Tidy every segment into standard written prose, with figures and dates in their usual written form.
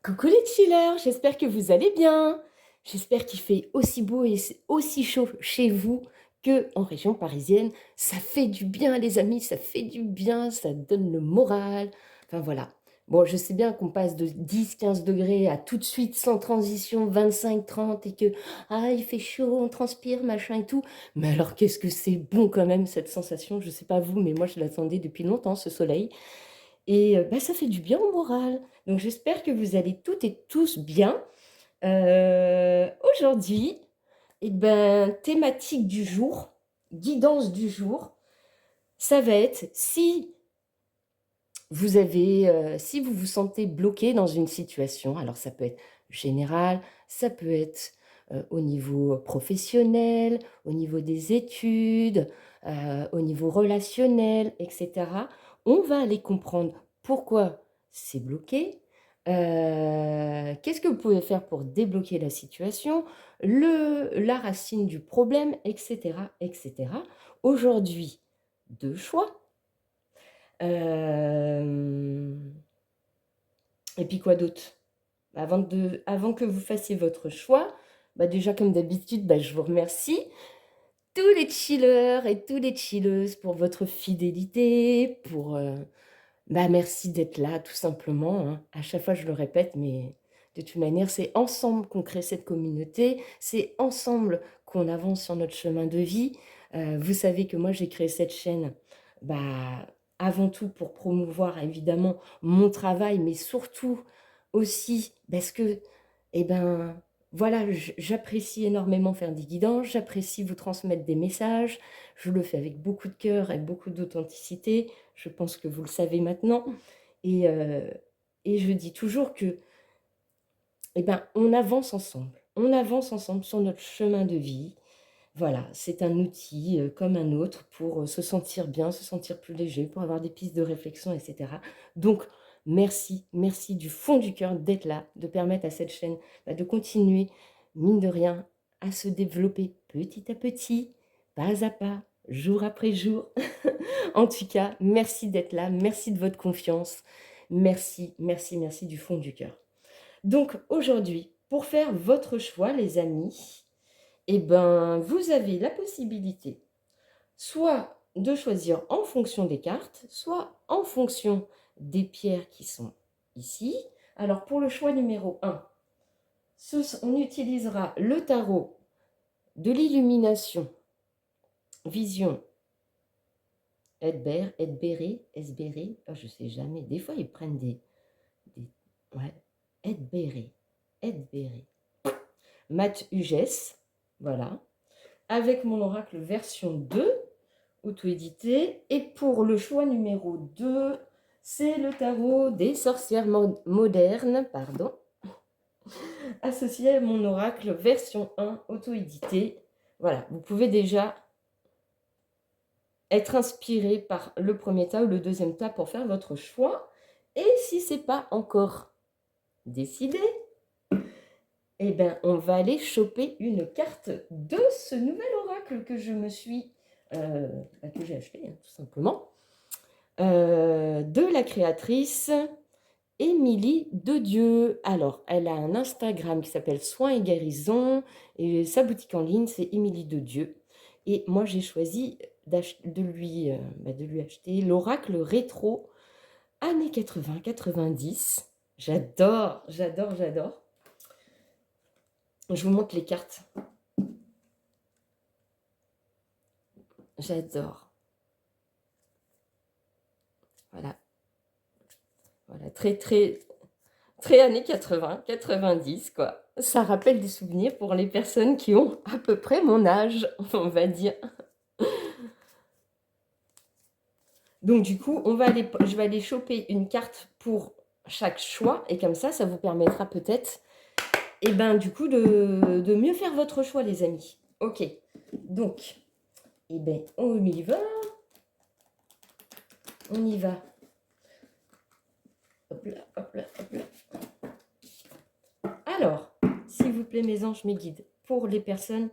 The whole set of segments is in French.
Coucou les chillers, j'espère que vous allez bien. J'espère qu'il fait aussi beau et aussi chaud chez vous qu'en région parisienne. Ça fait du bien les amis, ça fait du bien, ça donne le moral. Enfin voilà. Bon, je sais bien qu'on passe de 10-15 degrés à tout de suite sans transition 25-30 et que il fait chaud, on transpire, machin et tout. Mais alors qu'est-ce que c'est bon quand même cette sensation. Je sais pas vous, mais moi je l'attendais depuis longtemps ce soleil. Et ça fait du bien au moral. Donc j'espère que vous allez toutes et tous bien. Aujourd'hui, thématique du jour, guidance du jour, ça va être si vous vous sentez bloqué dans une situation, alors ça peut être général, ça peut être au niveau professionnel, au niveau des études, au niveau relationnel, etc. On va aller comprendre pourquoi c'est bloqué, qu'est-ce que vous pouvez faire pour débloquer la situation, la racine du problème, etc., etc. Aujourd'hui, deux choix. Et puis quoi d'autre? Avant que vous fassiez votre choix, déjà comme d'habitude, je vous remercie tous les chillers et tous les chilleuses pour votre fidélité, merci d'être là tout simplement, hein. À chaque fois je le répète, mais de toute manière c'est ensemble qu'on crée cette communauté, c'est ensemble qu'on avance sur notre chemin de vie. Vous savez que moi j'ai créé cette chaîne avant tout pour promouvoir évidemment mon travail, mais surtout aussi parce que, eh ben, voilà, j'apprécie énormément faire des guidances, j'apprécie vous transmettre des messages, je le fais avec beaucoup de cœur et beaucoup d'authenticité, je pense que vous le savez maintenant, et, euh, et je dis toujours que, on avance ensemble sur notre chemin de vie. Voilà, c'est un outil comme un autre pour se sentir bien, se sentir plus léger, pour avoir des pistes de réflexion, etc. Donc, merci, merci du fond du cœur d'être là, de permettre à cette chaîne de continuer, mine de rien, à se développer petit à petit, pas à pas, jour après jour. En tout cas, merci d'être là, merci de votre confiance, merci, merci, merci du fond du cœur. Donc, aujourd'hui, pour faire votre choix, les amis, vous avez la possibilité soit de choisir en fonction des cartes, soit en fonction des pierres qui sont ici. Alors, pour le choix numéro 1, on utilisera le tarot de l'illumination, vision, Edbéré, je ne sais jamais. Des fois, ils prennent ouais, Edbéré, Matt Hugès, voilà. Avec mon oracle version 2, auto-édité. Et pour le choix numéro 2, c'est le tarot des sorcières modernes, pardon, associé à mon oracle version 1, auto-édité. Voilà, vous pouvez déjà être inspiré par le premier tas ou le deuxième tas pour faire votre choix. Et si ce n'est pas encore décidé, on va aller choper une carte de ce nouvel oracle que je me suis que j'ai acheté, hein, tout simplement, de la créatrice Émilie de Dieu. Alors, elle a un Instagram qui s'appelle Soins et Guérison, et sa boutique en ligne, c'est Émilie de Dieu. Et moi, j'ai choisi de lui acheter l'oracle rétro années 80-90. J'adore, j'adore, j'adore. Je vous montre les cartes. J'adore. Voilà. Voilà, très, très, très années 80, 90, quoi. Ça rappelle des souvenirs pour les personnes qui ont à peu près mon âge, on va dire. Donc, du coup, je vais aller choper une carte pour chaque choix. Et comme ça vous permettra peut-être, du coup, de mieux faire votre choix, les amis. Ok. Donc, on y va. On y va. Hop là, hop là, hop là. Alors, s'il vous plaît, mes anges, mes guides, pour les personnes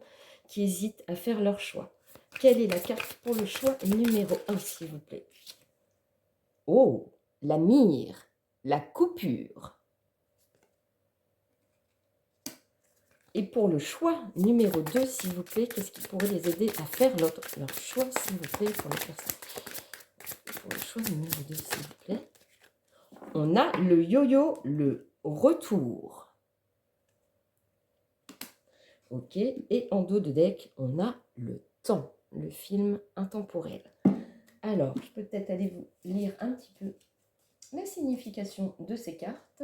qui hésitent à faire leur choix, quelle est la carte pour le choix numéro 1, s'il vous plaît? Oh, la mire, la coupure. Et pour le choix numéro 2, s'il vous plaît, qu'est-ce qui pourrait les aider à faire leur choix, s'il vous plaît, pour les personnes? Pour le choix numéro 2, s'il vous plaît. On a le yo-yo, le retour. Ok, et en dos de deck, on a le temps, le film intemporel. Alors, je peux peut-être aller vous lire un petit peu la signification de ces cartes.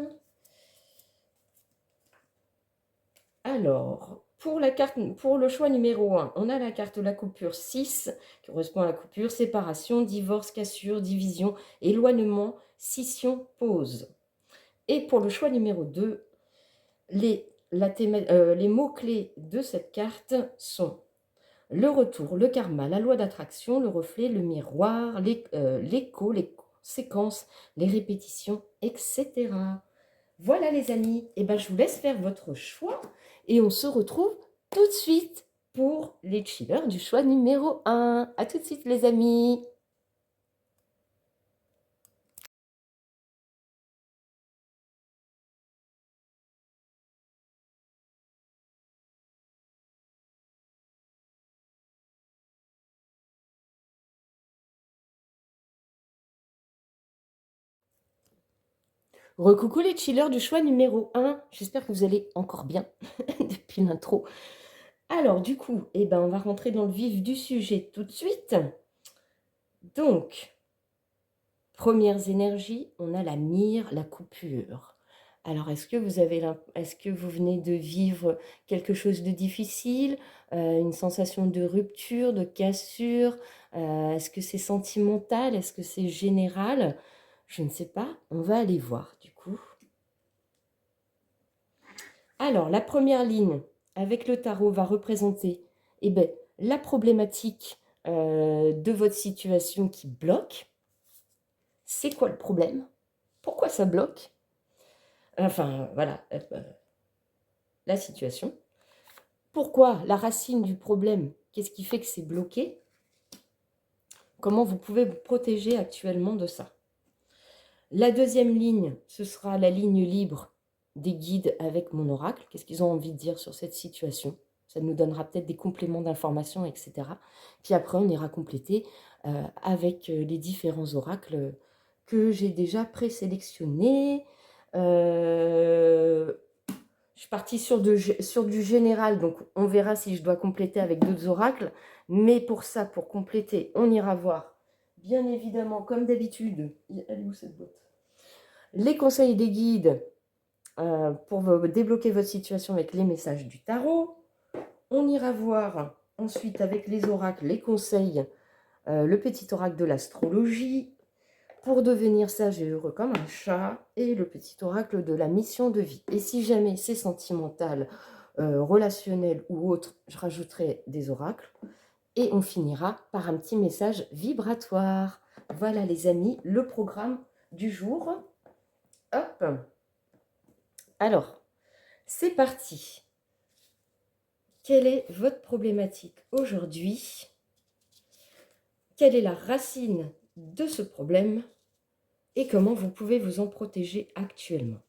Alors, pour le choix numéro 1, on a la carte de la coupure 6, qui correspond à la coupure, séparation, divorce, cassure, division, éloignement, scission, pause. Et pour le choix numéro 2, les mots-clés de cette carte sont le retour, le karma, la loi d'attraction, le reflet, le miroir, l'écho, les séquences, les répétitions, etc. Voilà les amis, et ben, je vous laisse faire votre choix et on se retrouve tout de suite pour les chillers du choix numéro 1. À tout de suite les amis. Recoucou les chillers du choix numéro 1. J'espère que vous allez encore bien depuis l'intro. Alors du coup, eh ben, on va rentrer dans le vif du sujet tout de suite. Donc, premières énergies, on a la mire, la coupure. Alors, est-ce que vous venez de vivre quelque chose de difficile, une sensation de rupture, de cassure? Est-ce que c'est sentimental? Est-ce que c'est général? Je ne sais pas. On va aller voir du coup. Alors, la première ligne avec le tarot va représenter la problématique de votre situation qui bloque. C'est quoi le problème? Pourquoi ça bloque? Enfin, voilà, la situation. Pourquoi? La racine du problème. Qu'est-ce qui fait que c'est bloqué? Comment vous pouvez vous protéger actuellement de ça? La deuxième ligne, ce sera la ligne libre des guides avec mon oracle. Qu'est-ce qu'ils ont envie de dire sur cette situation? Ça nous donnera peut-être des compléments d'informations, etc. Puis après, on ira compléter avec les différents oracles que j'ai déjà présélectionnés. Je suis partie sur du général, donc on verra si je dois compléter avec d'autres oracles. Mais pour ça, pour compléter, on ira voir, bien évidemment, comme d'habitude. Elle est où cette boîte? Les conseils des guides pour débloquer votre situation avec les messages du tarot. On ira voir ensuite avec les oracles, les conseils, le petit oracle de l'astrologie, pour devenir sage et heureux comme un chat, et le petit oracle de la mission de vie. Et si jamais c'est sentimental, relationnel ou autre, je rajouterai des oracles. Et on finira par un petit message vibratoire. Voilà les amis, le programme du jour. Hop. Alors, c'est parti. Quelle est votre problématique aujourd'hui? Quelle est la racine de ce problème? Et comment vous pouvez vous en protéger actuellement?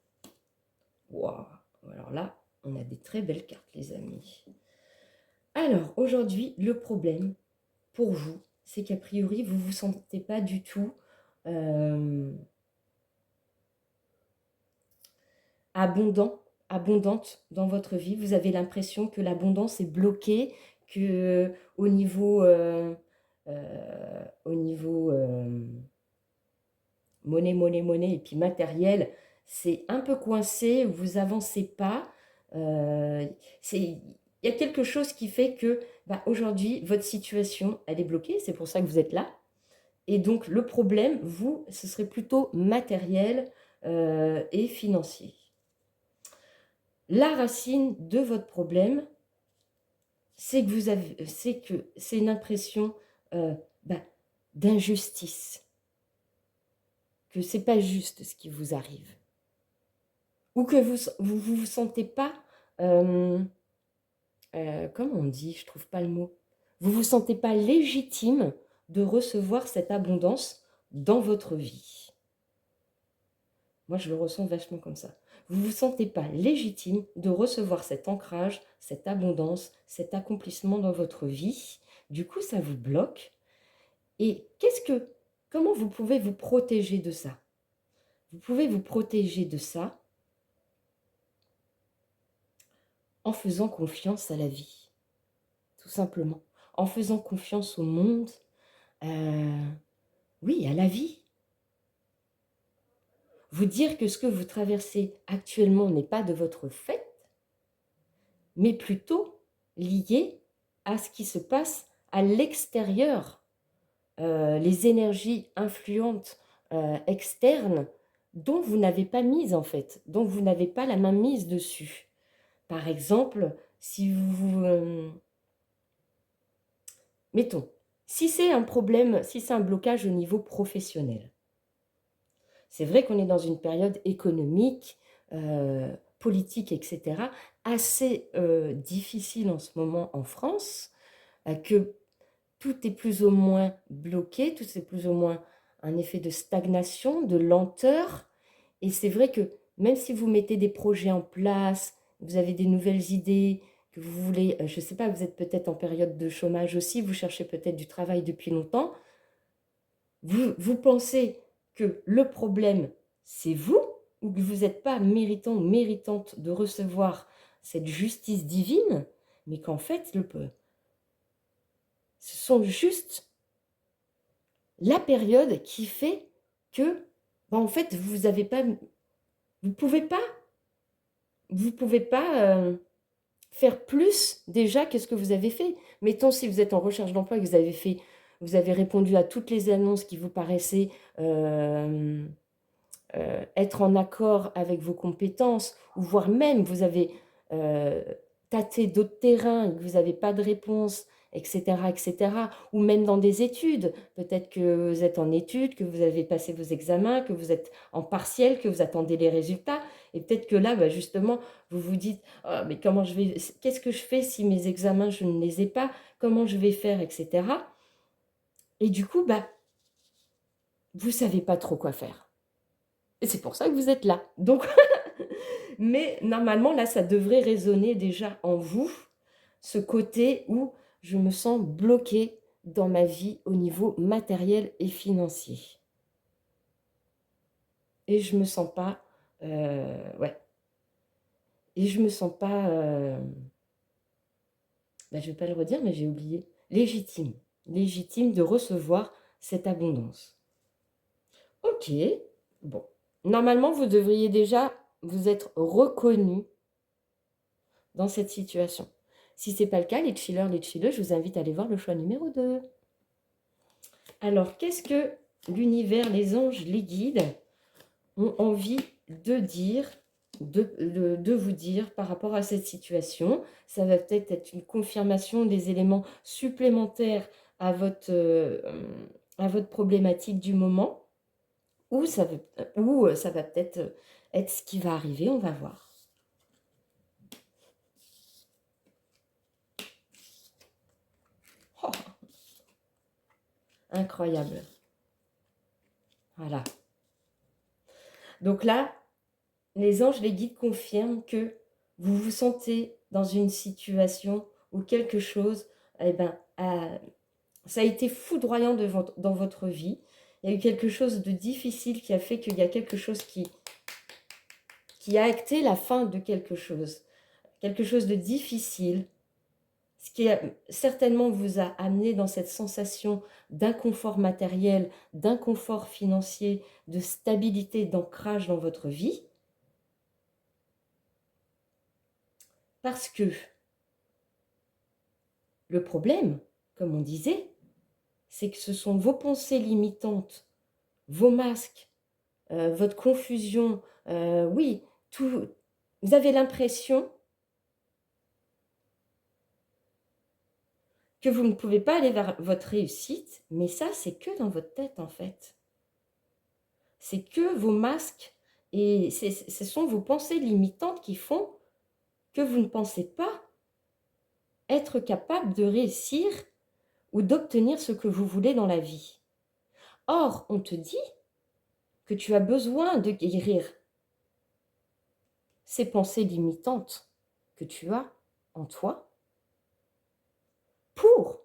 Waouh! Alors là, on a des très belles cartes, les amis. Alors, aujourd'hui, le problème pour vous, c'est qu'a priori, vous ne vous sentez pas du tout abondante dans votre vie. Vous avez l'impression que l'abondance est bloquée, que au niveau monnaie, et puis matériel, c'est un peu coincé, vous avancez pas. Il y a quelque chose qui fait que aujourd'hui, votre situation, elle est bloquée, c'est pour ça que vous êtes là. Et donc, le problème, vous, ce serait plutôt matériel et financier. La racine de votre problème, c'est que c'est une impression d'injustice, que c'est pas juste ce qui vous arrive, ou que vous sentez pas, comment on dit, je trouve pas le mot, vous vous sentez pas légitime de recevoir cette abondance dans votre vie. Moi, je le ressens vachement comme ça. Vous ne vous sentez pas légitime de recevoir cet ancrage, cette abondance, cet accomplissement dans votre vie. Du coup, ça vous bloque. Et comment vous pouvez vous protéger de ça? Vous pouvez vous protéger de ça en faisant confiance à la vie, tout simplement. En faisant confiance au monde, oui, à la vie. Vous dire que ce que vous traversez actuellement n'est pas de votre fait, mais plutôt lié à ce qui se passe à l'extérieur, les énergies influentes externes dont vous n'avez pas mise en fait, dont vous n'avez pas la main mise dessus. Par exemple, si vous... mettons, si c'est un problème, si c'est un blocage au niveau professionnel, c'est vrai qu'on est dans une période économique, politique, etc., assez difficile en ce moment en France, que tout est plus ou moins bloqué, tout est plus ou moins un effet de stagnation, de lenteur. Et c'est vrai que même si vous mettez des projets en place, vous avez des nouvelles idées, que vous voulez, je ne sais pas, vous êtes peut-être en période de chômage aussi, vous cherchez peut-être du travail depuis longtemps, vous pensez que le problème, c'est vous, ou que vous n'êtes pas méritant ou méritante de recevoir cette justice divine, mais qu'en fait, ce sont juste la période qui fait que, en fait, vous avez pas, vous pouvez pas faire plus déjà que ce que vous avez fait. Mettons, si vous êtes en recherche d'emploi et que vous avez répondu à toutes les annonces qui vous paraissaient être en accord avec vos compétences, ou voire même vous avez tâté d'autres terrains et que vous n'avez pas de réponse, etc., etc., ou même dans des études. Peut-être que vous êtes en études, que vous avez passé vos examens, que vous êtes en partiel, que vous attendez les résultats, et peut-être que là, justement, vous vous dites oh, mais qu'est-ce que je fais si mes examens, je ne les ai pas, comment je vais faire, etc. Et du coup, vous ne savez pas trop quoi faire. Et c'est pour ça que vous êtes là. Donc, mais normalement, là, ça devrait résonner déjà en vous, ce côté où je me sens bloquée dans ma vie au niveau matériel et financier. Et je me sens pas, ouais, et je me sens pas, je vais pas le redire, mais j'ai oublié, légitime de recevoir cette abondance. Ok, bon, normalement, vous devriez déjà vous être reconnu dans cette situation. Si ce n'est pas le cas, les chillers, les chilleuses, je vous invite à aller voir le choix numéro 2. Alors, qu'est-ce que l'univers, les anges, les guides ont envie de dire, de vous dire par rapport à cette situation? Ça va peut-être être une confirmation des éléments supplémentaires à votre problématique du moment, ou ça va peut-être être ce qui va arriver, on va voir. Oh, incroyable. Voilà. Donc là, les anges, les guides confirment que vous vous sentez dans une situation où quelque chose, ça a été foudroyant dans votre vie. Il y a eu quelque chose de difficile qui a fait qu'il y a quelque chose qui a acté la fin de quelque chose de difficile, ce qui certainement vous a amené dans cette sensation d'inconfort matériel, d'inconfort financier, de stabilité, d'ancrage dans votre vie. Parce que le problème, comme on disait, c'est que ce sont vos pensées limitantes, vos masques, votre confusion, oui, tout. Vous avez l'impression que vous ne pouvez pas aller vers votre réussite, mais ça, c'est que dans votre tête, en fait. C'est que vos masques et ce sont vos pensées limitantes qui font que vous ne pensez pas être capable de réussir ou d'obtenir ce que vous voulez dans la vie. Or, on te dit que tu as besoin de guérir ces pensées limitantes que tu as en toi pour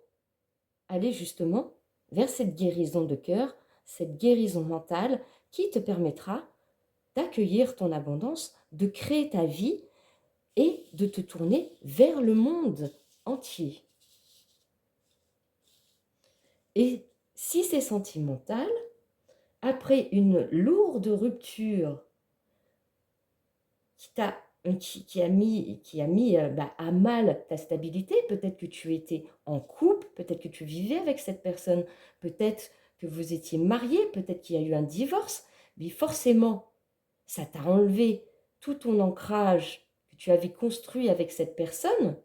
aller justement vers cette guérison de cœur, cette guérison mentale qui te permettra d'accueillir ton abondance, de créer ta vie et de te tourner vers le monde entier. Et si c'est sentimental, après une lourde rupture qui a mis à mal ta stabilité, peut-être que tu étais en couple, peut-être que tu vivais avec cette personne, peut-être que vous étiez mariés, peut-être qu'il y a eu un divorce, mais forcément, ça t'a enlevé tout ton ancrage que tu avais construit avec cette personne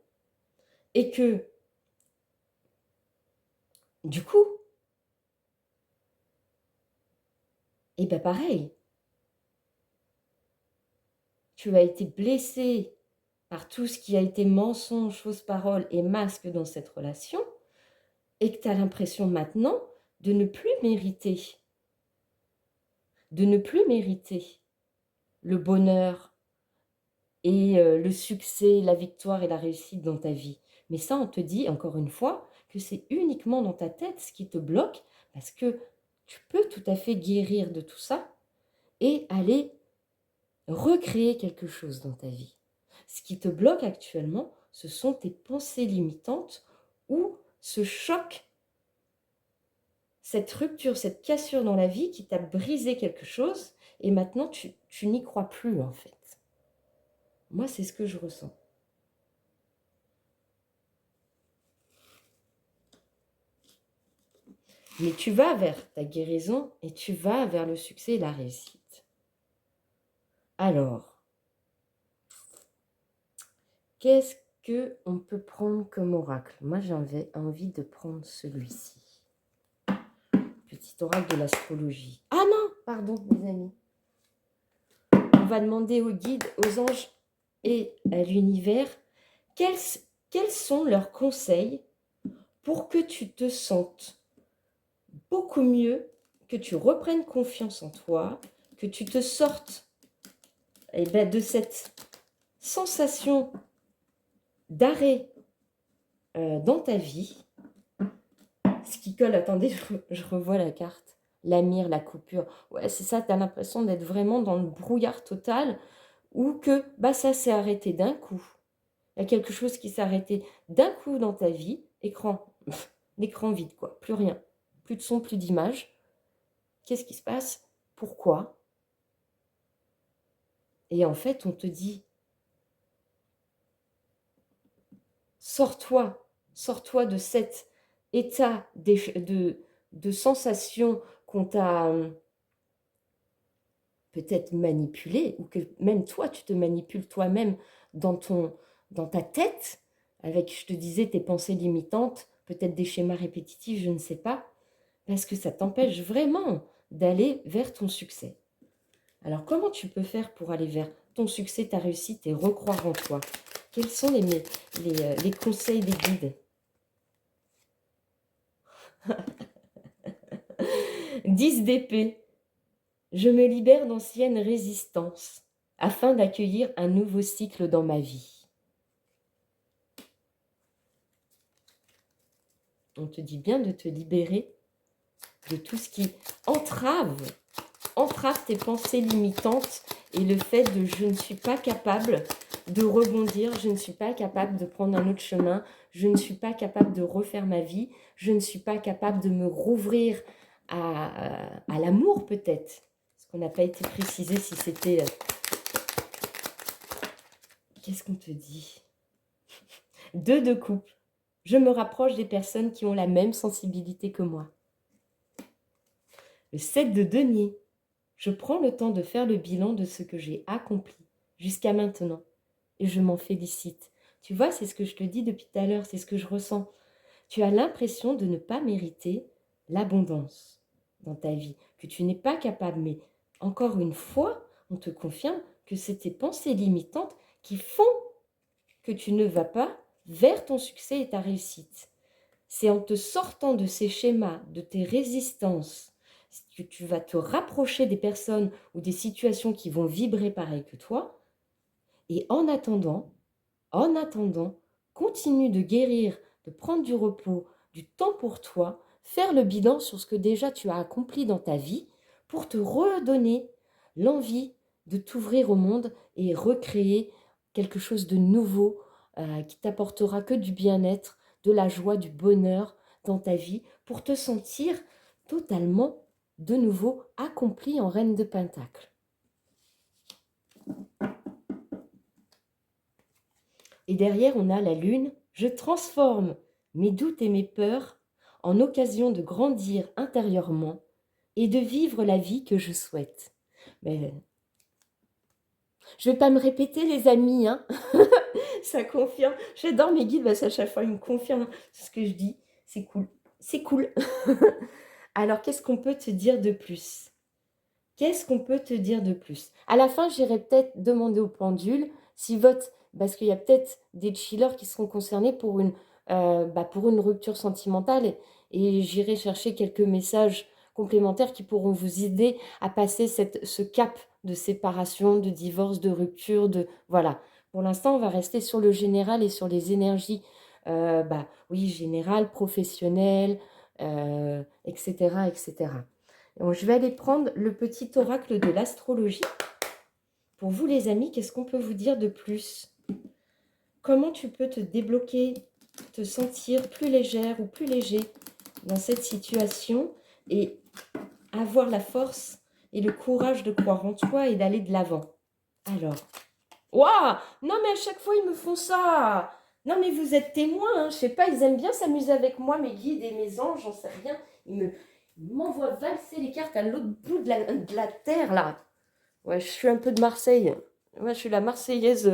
et que, du coup, et bien pareil, tu as été blessé par tout ce qui a été mensonge, fausse parole et masque dans cette relation et que tu as l'impression maintenant de ne plus mériter, le bonheur et le succès, la victoire et la réussite dans ta vie. Mais ça, on te dit encore une fois que c'est uniquement dans ta tête ce qui te bloque parce que tu peux tout à fait guérir de tout ça et aller recréer quelque chose dans ta vie. Ce qui te bloque actuellement, ce sont tes pensées limitantes ou ce choc, cette rupture, cette cassure dans la vie qui t'a brisé quelque chose et maintenant tu n'y crois plus en fait. Moi, c'est ce que je ressens. Mais tu vas vers ta guérison et tu vas vers le succès et la réussite. Alors, qu'est-ce qu'on peut prendre comme oracle? Moi, j'avais envie de prendre celui-ci. Petit oracle de l'astrologie. Ah non, pardon, mes amis. On va demander aux guides, aux anges et à l'univers quels sont leurs conseils pour que tu te sentes beaucoup mieux, que tu reprennes confiance en toi, que tu te sortes de cette sensation d'arrêt dans ta vie. Ce qui colle, attendez, je revois la carte. La mire, la coupure. Ouais, c'est ça, tu as l'impression d'être vraiment dans le brouillard total ou que ça s'est arrêté d'un coup. Il y a quelque chose qui s'est arrêté d'un coup dans ta vie. L'écran vide, quoi. Plus rien. Plus de son, plus d'image. Qu'est-ce qui se passe? Pourquoi? Et en fait, on te dit, sors-toi de cet état de sensation qu'on t'a peut-être manipulé, ou que même toi, tu te manipules toi-même dans ta tête, avec, je te disais, tes pensées limitantes, peut-être des schémas répétitifs, je ne sais pas, parce que ça t'empêche vraiment d'aller vers ton succès. Alors, comment tu peux faire pour aller vers ton succès, ta réussite et recroire en toi? Quels sont les conseils des guides? 10 d'épée. Je me libère d'anciennes résistances afin d'accueillir un nouveau cycle dans ma vie. On te dit bien de te libérer de tout ce qui entrave tes pensées limitantes et le fait de je ne suis pas capable de rebondir, je ne suis pas capable de prendre un autre chemin, je ne suis pas capable de refaire ma vie, je ne suis pas capable de me rouvrir à l'amour peut-être. Parce qu'on n'a pas été précisé si c'était... Qu'est-ce qu'on te dit? 2 de coupe. Je me rapproche des personnes qui ont la même sensibilité que moi. Le 7 de denier. Je prends le temps de faire le bilan de ce que j'ai accompli jusqu'à maintenant. Et je m'en félicite. Tu vois, c'est ce que je te dis depuis tout à l'heure, c'est ce que je ressens. Tu as l'impression de ne pas mériter l'abondance dans ta vie, que tu n'es pas capable. Mais encore une fois, on te confirme que c'est tes pensées limitantes qui font que tu ne vas pas vers ton succès et ta réussite. C'est en te sortant de ces schémas, de tes résistances, que tu vas te rapprocher des personnes ou des situations qui vont vibrer pareil que toi Et en attendant, continue de guérir, de prendre du repos, du temps pour toi, faire le bilan sur ce que déjà tu as accompli dans ta vie pour te redonner l'envie de t'ouvrir au monde et recréer quelque chose de nouveau qui t'apportera que du bien-être, de la joie, du bonheur dans ta vie pour te sentir totalement de nouveau accompli en reine de Pentacle. Et derrière, on a la lune. Je transforme mes doutes et mes peurs en occasion de grandir intérieurement et de vivre la vie que je souhaite. Mais je ne vais pas me répéter, les amis, hein. Ça confirme. J'adore mes guides parce qu'à chaque fois, ils me confirment ce que je dis. C'est cool. C'est cool. Alors, qu'est-ce qu'on peut te dire de plus? Qu'est-ce qu'on peut te dire de plus? À la fin, j'irai peut-être demander au pendule si votre... Parce qu'il y a peut-être des chillers qui seront concernés pour une rupture sentimentale. Et j'irai chercher quelques messages complémentaires qui pourront vous aider à passer ce cap de séparation, de divorce, de rupture. Voilà. Pour l'instant, on va rester sur le général et sur les énergies, oui, générales, professionnelles, etc., etc. Donc, je vais aller prendre le petit oracle de l'astrologie. Pour vous, les amis, qu'est-ce qu'on peut vous dire de plus? Comment tu peux te débloquer, te sentir plus légère ou plus léger dans cette situation et avoir la force et le courage de croire en toi et d'aller de l'avant? Alors, waouh! Non, mais à chaque fois, ils me font ça. Non, mais vous êtes témoins, hein. Je sais pas, ils aiment bien s'amuser avec moi, mes guides et mes anges, j'en sais rien. Ils m'envoient valser les cartes à l'autre bout de la terre, là. Ouais, je suis un peu de Marseille. Ouais, je suis la Marseillaise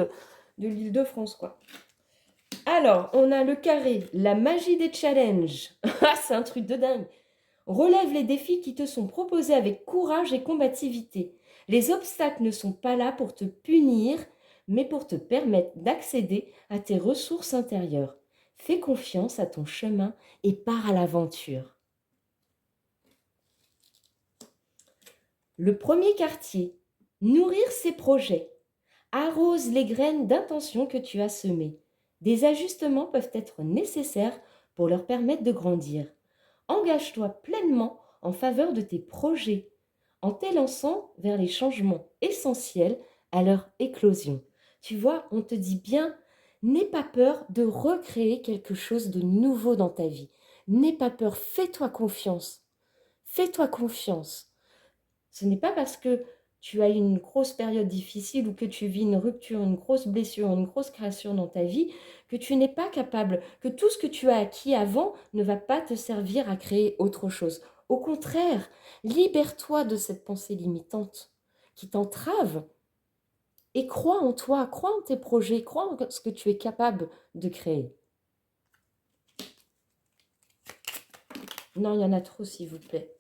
de l'Île-de-France, quoi. Alors, on a le carré, la magie des challenges. Ah, c'est un truc de dingue. Relève les défis qui te sont proposés avec courage et combativité. Les obstacles ne sont pas là pour te punir, mais pour te permettre d'accéder à tes ressources intérieures. Fais confiance à ton chemin et pars à l'aventure. Le premier quartier, nourrir ses projets. Arrose les graines d'intention que tu as semées. Des ajustements peuvent être nécessaires pour leur permettre de grandir. Engage-toi pleinement en faveur de tes projets en t'élançant vers les changements essentiels à leur éclosion. Tu vois, on te dit bien, n'aie pas peur de recréer quelque chose de nouveau dans ta vie. N'aie pas peur, fais-toi confiance. Fais-toi confiance. Ce n'est pas parce que tu as une grosse période difficile ou que tu vis une rupture, une grosse blessure, une grosse création dans ta vie, que tu n'es pas capable, que tout ce que tu as acquis avant ne va pas te servir à créer autre chose. Au contraire, libère-toi de cette pensée limitante qui t'entrave et crois en toi, crois en tes projets, crois en ce que tu es capable de créer. Non, il y en a trop, s'il vous plaît.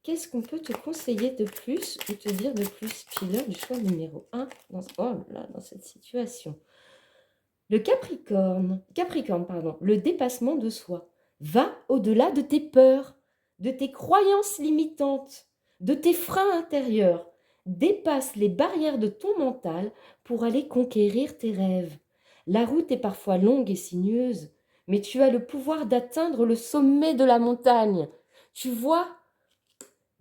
Qu'est-ce qu'on peut te conseiller de plus ou te dire de plus, Piller du choix numéro 1 dans cette situation? Le Capricorne, le dépassement de soi. Va au-delà de tes peurs, de tes croyances limitantes, de tes freins intérieurs. Dépasse les barrières de ton mental pour aller conquérir tes rêves. La route est parfois longue et sinueuse, mais tu as le pouvoir d'atteindre le sommet de la montagne. Tu vois,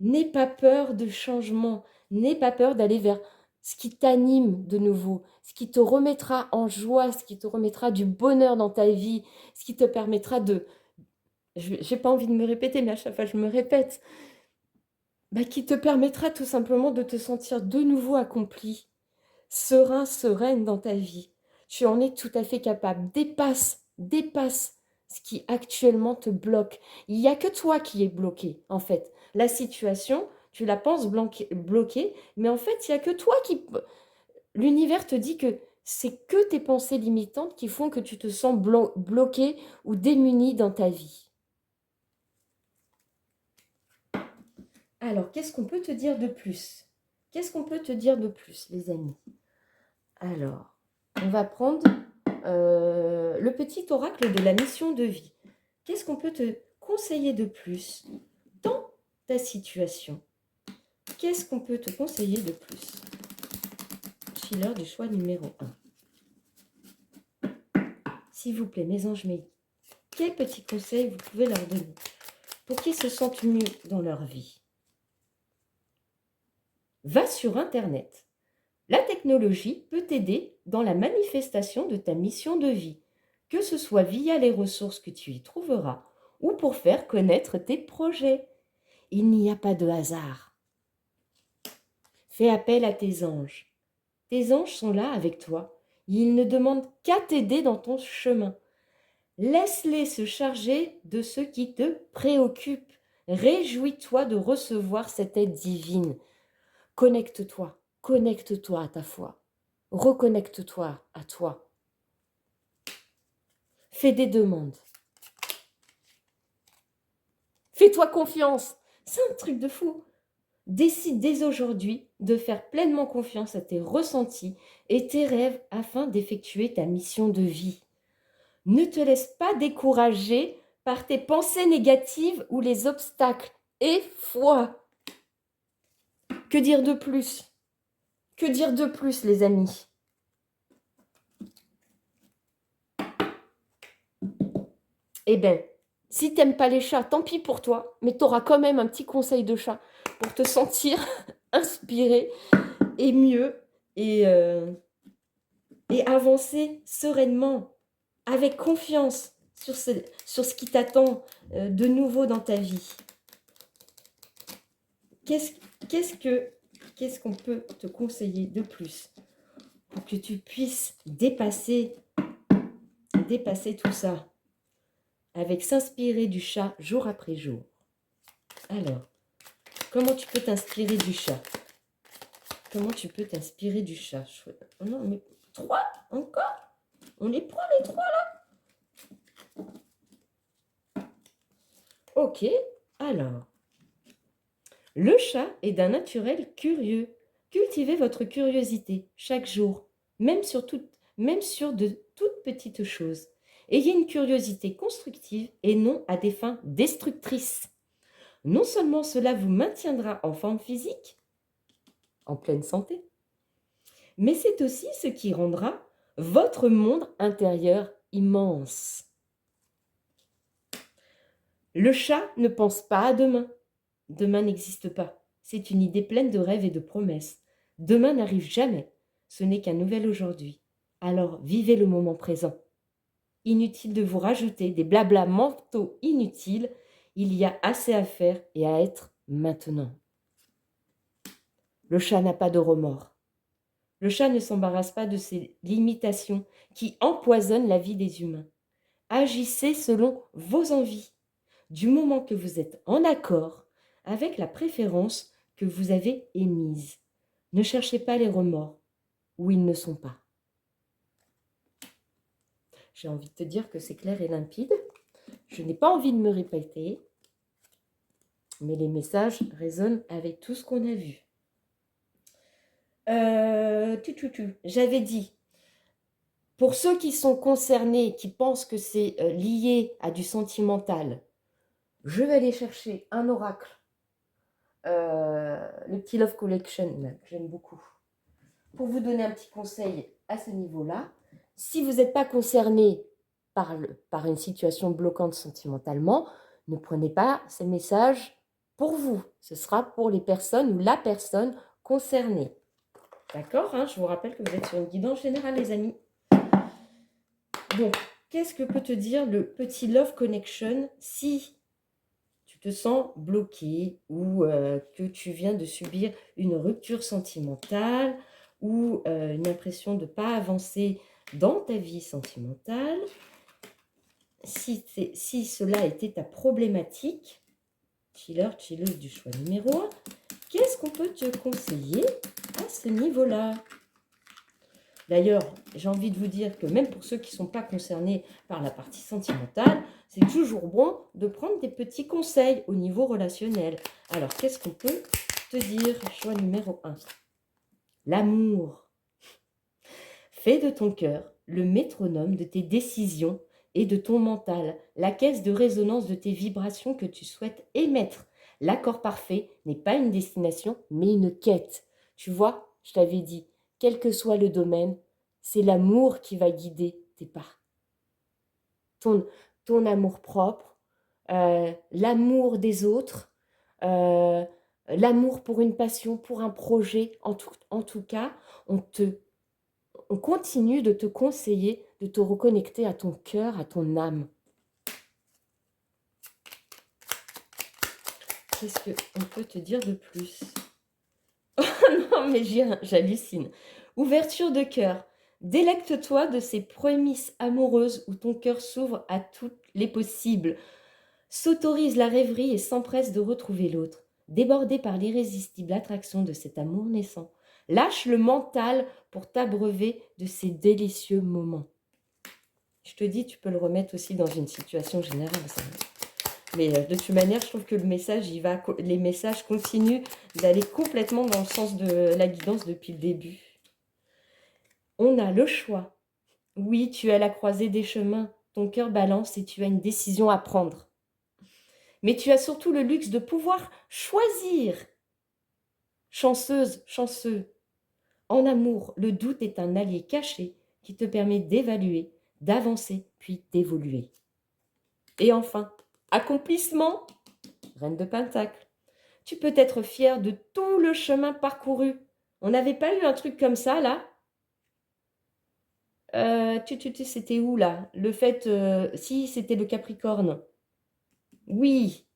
n'aie pas peur de changement, n'aie pas peur d'aller vers ce qui t'anime de nouveau, ce qui te remettra en joie, ce qui te remettra du bonheur dans ta vie, ce qui te permettra de... J'ai pas envie de me répéter, mais à chaque fois je me répète. Qui te permettra tout simplement de te sentir de nouveau accompli, serein, sereine dans ta vie. Tu en es tout à fait capable. Dépasse ce qui actuellement te bloque. Il n'y a que toi qui es bloqué, en fait. La situation, tu la penses bloquée, mais en fait, il n'y a que toi qui... L'univers te dit que c'est que tes pensées limitantes qui font que tu te sens bloqué ou démuni dans ta vie. Alors, qu'est-ce qu'on peut te dire de plus? Qu'est-ce qu'on peut te dire de plus, les amis? Alors, on va prendre le petit oracle de la mission de vie. Qu'est-ce qu'on peut te conseiller de plus dans ta situation? Qu'est-ce qu'on peut te conseiller de plus? Healer du choix numéro 1. S'il vous plaît, mes anges, mais quels petits conseils vous pouvez leur donner pour qu'ils se sentent mieux dans leur vie? Va sur Internet. La technologie peut t'aider dans la manifestation de ta mission de vie, que ce soit via les ressources que tu y trouveras ou pour faire connaître tes projets. Il n'y a pas de hasard. Fais appel à tes anges. Tes anges sont là avec toi. Ils ne demandent qu'à t'aider dans ton chemin. Laisse-les se charger de ce qui te préoccupe. Réjouis-toi de recevoir cette aide divine. Connecte-toi à ta foi. Reconnecte-toi à toi. Fais des demandes. Fais-toi confiance. C'est un truc de fou. Décide dès aujourd'hui de faire pleinement confiance à tes ressentis et tes rêves afin d'effectuer ta mission de vie. Ne te laisse pas décourager par tes pensées négatives ou les obstacles. Et foi. Que dire de plus? Que dire de plus, les amis? Eh bien, si t'aimes pas les chats, tant pis pour toi, mais tu auras quand même un petit conseil de chat pour te sentir inspiré et mieux et avancer sereinement, avec confiance sur ce qui t'attend de nouveau dans ta vie. Qu'est-ce qu'on peut te conseiller de plus pour que tu puisses dépasser tout ça avec s'inspirer du chat jour après jour? Alors, comment tu peux t'inspirer du chat? Comment tu peux t'inspirer du chat? Oh non, mais 3 encore? On les prend les 3 là? Ok, alors. Le chat est d'un naturel curieux. Cultivez votre curiosité chaque jour, même sur de toutes petites choses. Ayez une curiosité constructive et non à des fins destructrices. Non seulement cela vous maintiendra en forme physique, en pleine santé, mais c'est aussi ce qui rendra votre monde intérieur immense. Le chat ne pense pas à demain. Demain n'existe pas. C'est une idée pleine de rêves et de promesses. Demain n'arrive jamais. Ce n'est qu'un nouvel aujourd'hui. Alors vivez le moment présent. Inutile de vous rajouter des blablas mentaux inutiles. Il y a assez à faire et à être maintenant. Le chat n'a pas de remords. Le chat ne s'embarrasse pas de ses limitations qui empoisonnent la vie des humains. Agissez selon vos envies, du moment que vous êtes en accord avec la préférence que vous avez émise. Ne cherchez pas les remords où ils ne sont pas. J'ai envie de te dire que c'est clair et limpide. Je n'ai pas envie de me répéter, mais les messages résonnent avec tout ce qu'on a vu. J'avais dit, pour ceux qui sont concernés, qui pensent que c'est lié à du sentimental, je vais aller chercher un oracle, le petit Love Collection, que j'aime beaucoup, pour vous donner un petit conseil à ce niveau-là. Si vous n'êtes pas concerné par une situation bloquante sentimentalement, ne prenez pas ces messages pour vous. Ce sera pour les personnes ou la personne concernée. D'accord, hein? Je vous rappelle que vous êtes sur une guidance générale, les amis. Donc, qu'est-ce que peut te dire le petit Love Connection si tu te sens bloqué ou que tu viens de subir une rupture sentimentale ou une impression de ne pas avancer dans ta vie sentimentale? Si cela était ta problématique, chilleuse du choix numéro 1, qu'est-ce qu'on peut te conseiller à ce niveau-là? D'ailleurs, j'ai envie de vous dire que même pour ceux qui ne sont pas concernés par la partie sentimentale, c'est toujours bon de prendre des petits conseils au niveau relationnel. Alors, qu'est-ce qu'on peut te dire? Choix numéro 1. L'amour. Fais de ton cœur le métronome de tes décisions et de ton mental, la caisse de résonance de tes vibrations que tu souhaites émettre. L'accord parfait n'est pas une destination, mais une quête. Tu vois, je t'avais dit, quel que soit le domaine, c'est l'amour qui va guider tes pas. Ton amour-propre, l'amour des autres, l'amour pour une passion, pour un projet. En tout cas, on continue de te conseiller de te reconnecter à ton cœur, à ton âme. Qu'est-ce qu'on peut te dire de plus? Oh non, mais j'hallucine. Ouverture de cœur. Délecte-toi de ces prémices amoureuses où ton cœur s'ouvre à toutes les possibles. S'autorise la rêverie et s'empresse de retrouver l'autre. Débordé par l'irrésistible attraction de cet amour naissant, lâche le mental pour t'abreuver de ces délicieux moments. Je te dis, tu peux le remettre aussi dans une situation générale, ça. Mais de toute manière, je trouve que les messages continuent d'aller complètement dans le sens de la guidance depuis le début. On a le choix. Oui, tu es à la croisée des chemins. Ton cœur balance et tu as une décision à prendre. Mais tu as surtout le luxe de pouvoir choisir. Chanceuse, chanceux. En amour, le doute est un allié caché qui te permet d'évaluer, d'avancer, puis d'évoluer. Et enfin, accomplissement, Reine de Pentacle. Tu peux être fier de tout le chemin parcouru. On n'avait pas eu un truc comme ça, là? C'était où, là? Le fait... si, c'était le Capricorne. Oui.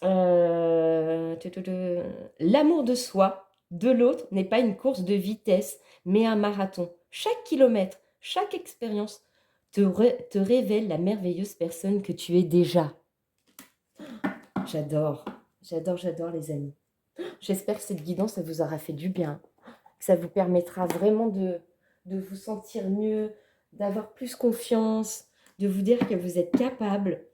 L'amour de soi, de l'autre, n'est pas une course de vitesse, mais un marathon. Chaque kilomètre, chaque expérience te révèle la merveilleuse personne que tu es déjà. J'adore, j'adore les amis. J'espère que cette guidance, ça vous aura fait du bien, que ça vous permettra vraiment de vous sentir mieux, d'avoir plus confiance, de vous dire que vous êtes capable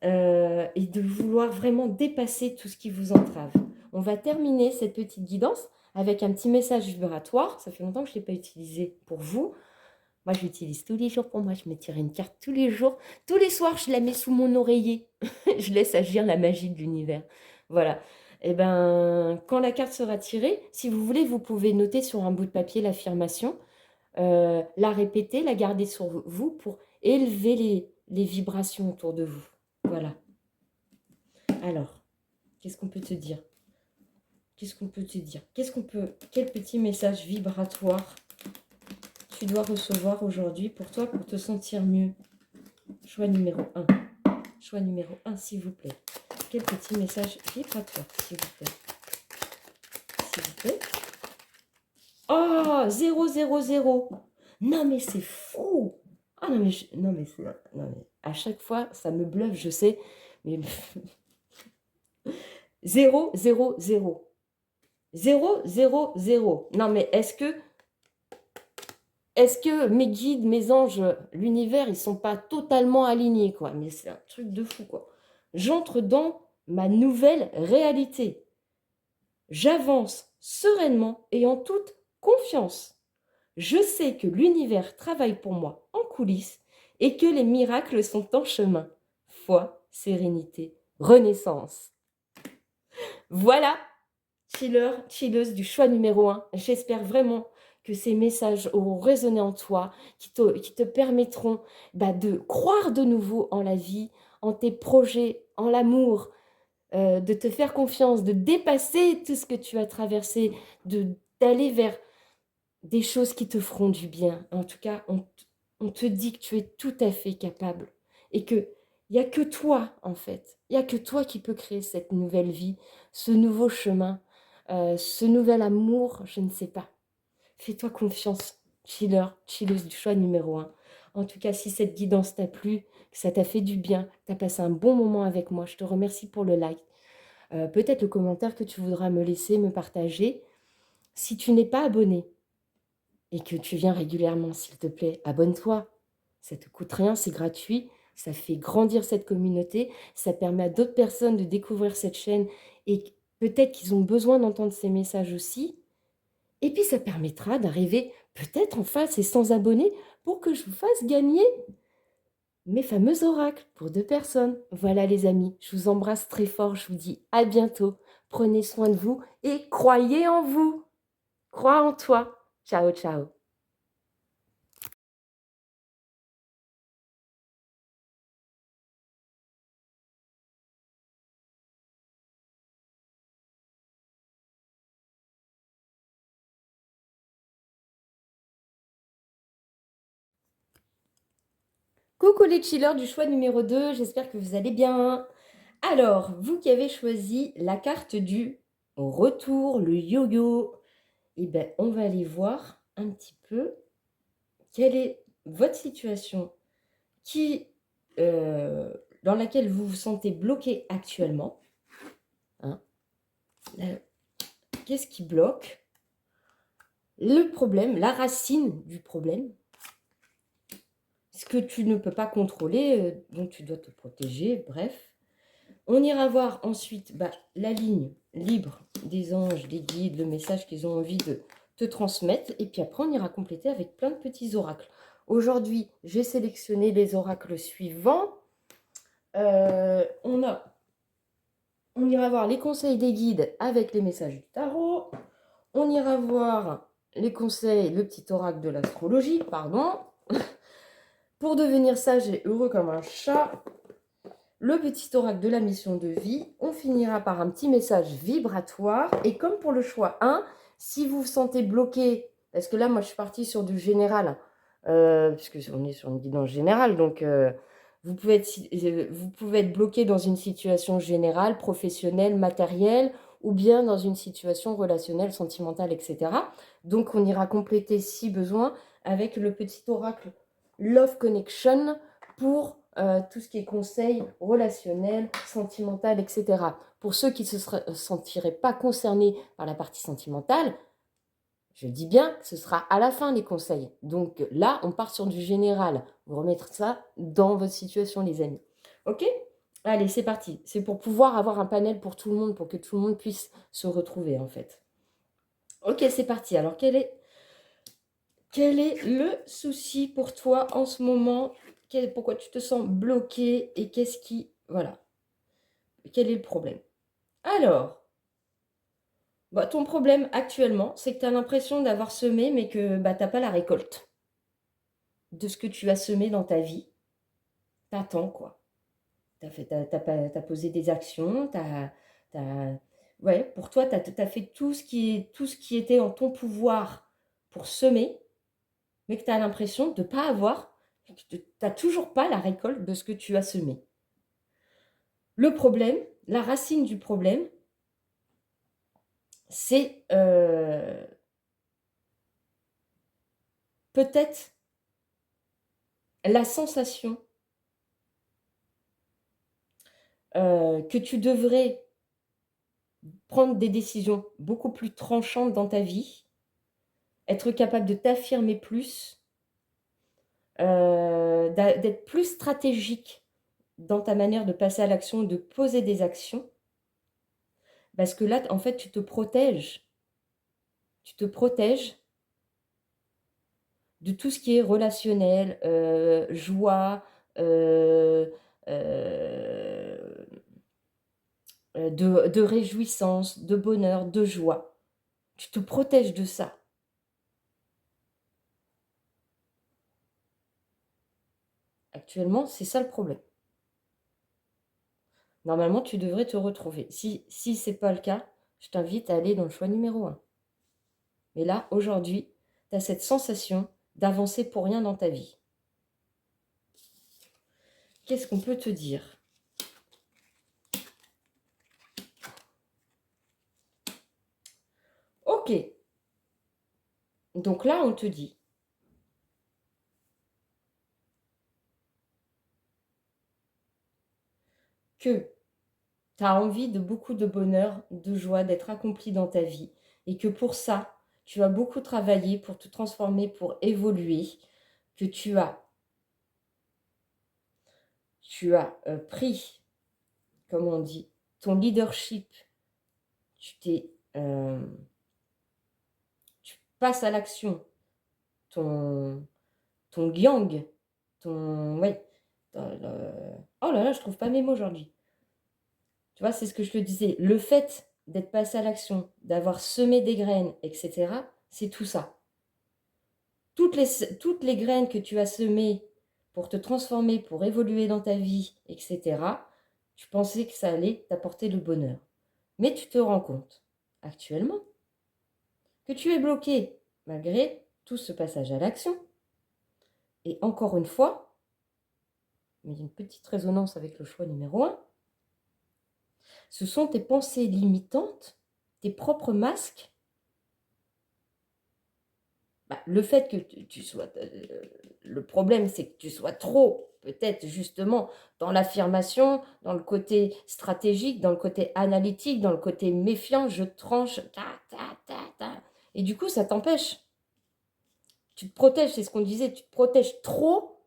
et de vouloir vraiment dépasser tout ce qui vous entrave. On va terminer cette petite guidance avec un petit message vibratoire. Ça fait longtemps que je ne l'ai pas utilisé pour vous. Moi, je l'utilise tous les jours pour moi. Je me tire une carte tous les jours. Tous les soirs, je la mets sous mon oreiller. Je laisse agir la magie de l'univers. Voilà. Et ben, quand la carte sera tirée, si vous voulez, vous pouvez noter sur un bout de papier l'affirmation, la répéter, la garder sur vous pour élever les vibrations autour de vous. Voilà. Alors, qu'est-ce qu'on peut te dire? Qu'est-ce qu'on peut te dire? Quel petit message vibratoire tu dois recevoir aujourd'hui pour toi, pour te sentir mieux? Choix numéro 1. Choix numéro 1, s'il vous plaît. Quel petit message vibratoire, s'il vous plaît? S'il vous plaît. Oh, 000. Non, mais c'est fou. Ah non, mais à chaque fois, ça me bluffe, je sais. Mais 0, 0, 0. 0, 0, 0. Non, mais est-ce que mes guides, mes anges, l'univers, ils sont pas totalement alignés, quoi? Mais c'est un truc de fou, quoi. J'entre dans ma nouvelle réalité. J'avance sereinement et en toute confiance. Je sais que l'univers travaille pour moi en coulisses et que les miracles sont en chemin. Foi, sérénité, renaissance. Voilà, chiller, chilleuse du choix numéro 1. J'espère vraiment que ces messages auront résonné en toi, qui te permettront de croire de nouveau en la vie, en tes projets, en l'amour, de te faire confiance, de dépasser tout ce que tu as traversé, d'aller vers des choses qui te feront du bien. En tout cas, on te dit que tu es tout à fait capable et qu'il n'y a que toi, en fait. Il n'y a que toi qui peux créer cette nouvelle vie, ce nouveau chemin, ce nouvel amour, je ne sais pas. Fais-toi confiance, chiller, chilleuse du choix numéro 1. En tout cas, si cette guidance t'a plu, que ça t'a fait du bien, que tu as passé un bon moment avec moi, je te remercie pour le like. Peut-être le commentaire que tu voudras me laisser, me partager. Si tu n'es pas abonné et que tu viens régulièrement, s'il te plaît, abonne-toi. Ça ne te coûte rien, c'est gratuit. Ça fait grandir cette communauté. Ça permet à d'autres personnes de découvrir cette chaîne et peut-être qu'ils ont besoin d'entendre ces messages aussi. Et puis, ça permettra d'arriver peut-être enfin ces 100 abonnés pour que je vous fasse gagner mes fameux oracles pour 2 personnes. Voilà les amis, je vous embrasse très fort. Je vous dis à bientôt. Prenez soin de vous et croyez en vous. Crois en toi. Ciao, ciao. Coucou les chillers du choix numéro 2, j'espère que vous allez bien. Alors, vous qui avez choisi la carte du retour, le yo-yo, eh ben, on va aller voir un petit peu quelle est votre situation qui, dans laquelle vous vous sentez bloqué actuellement. Hein. Qu'est-ce qui bloque? Le problème, la racine du problème, ce que tu ne peux pas contrôler, dont tu dois te protéger, bref. On ira voir ensuite la ligne libre des anges, des guides, le message qu'ils ont envie de te transmettre. Et puis après, on ira compléter avec plein de petits oracles. Aujourd'hui, j'ai sélectionné les oracles suivants. On ira voir les conseils des guides avec les messages du tarot. On ira voir les conseils, le petit oracle de l'astrologie, pardon. Pour devenir sage et heureux comme un chat, le petit oracle de la mission de vie. On finira par un petit message vibratoire. Et comme pour le choix 1, si vous vous sentez bloqué, parce que là, moi, je suis partie sur du général, puisque on est sur une guidance générale, donc vous pouvez être bloqué dans une situation générale, professionnelle, matérielle, ou bien dans une situation relationnelle, sentimentale, etc. Donc, on ira compléter, si besoin, avec le petit oracle Love Connection pour tout ce qui est conseil relationnel, sentimental, etc. Pour ceux qui ne se sentiraient pas concernés par la partie sentimentale, je dis bien que ce sera à la fin les conseils. Donc là, on part sur du général. Vous remettre ça dans votre situation, les amis. Ok? Allez, c'est parti. C'est pour pouvoir avoir un panel pour tout le monde, pour que tout le monde puisse se retrouver, en fait. Ok, c'est parti. Alors, quel est le souci pour toi en ce moment? Pourquoi tu te sens bloqué et qu'est-ce qui... Voilà. Quel est le problème? Alors, ton problème actuellement, c'est que tu as l'impression d'avoir semé, mais que tu n'as pas la récolte de ce que tu as semé dans ta vie. T'attends, quoi. T'as posé des actions, ouais, pour toi, tu as fait tout ce qui était en ton pouvoir pour semer, mais que tu as l'impression de ne pas avoir, que tu n'as toujours pas la récolte de ce que tu as semé. Le problème, la racine du problème, c'est peut-être la sensation que tu devrais prendre des décisions beaucoup plus tranchantes dans ta vie, être capable de t'affirmer plus, d'être plus stratégique dans ta manière de passer à l'action, de poser des actions, parce que là, en fait, tu te protèges de tout ce qui est relationnel, joie, euh, euh, de réjouissance, de bonheur, de joie. Tu te protèges de ça. Actuellement, c'est ça le problème. Normalement, tu devrais te retrouver. Si ce n'est pas le cas, je t'invite à aller dans le choix numéro 1. Mais là, aujourd'hui, tu as cette sensation d'avancer pour rien dans ta vie. Qu'est-ce qu'on peut te dire? Ok. Donc là, on te dit que tu as envie de beaucoup de bonheur, de joie, d'être accompli dans ta vie. Et que pour ça, tu as beaucoup travaillé pour te transformer, pour évoluer. Que tu as pris, comme on dit, ton leadership. Tu passes à l'action. Ton yang, ouais. Oh là là, je trouve pas mes mots aujourd'hui. Tu vois, c'est ce que je te disais. Le fait d'être passé à l'action, d'avoir semé des graines, etc., c'est tout ça. Toutes les graines que tu as semées pour te transformer, pour évoluer dans ta vie, etc., tu pensais que ça allait t'apporter le bonheur. Mais tu te rends compte, actuellement, que tu es bloqué malgré tout ce passage à l'action. Et encore une fois, mais il y a une petite résonance avec le choix numéro 1, ce sont tes pensées limitantes, tes propres masques. Le fait que tu sois... le problème, c'est que tu sois trop, peut-être justement, dans l'affirmation, dans le côté stratégique, dans le côté analytique, dans le côté méfiant, je tranche, et du coup, ça t'empêche. Tu te protèges, c'est ce qu'on disait, tu te protèges trop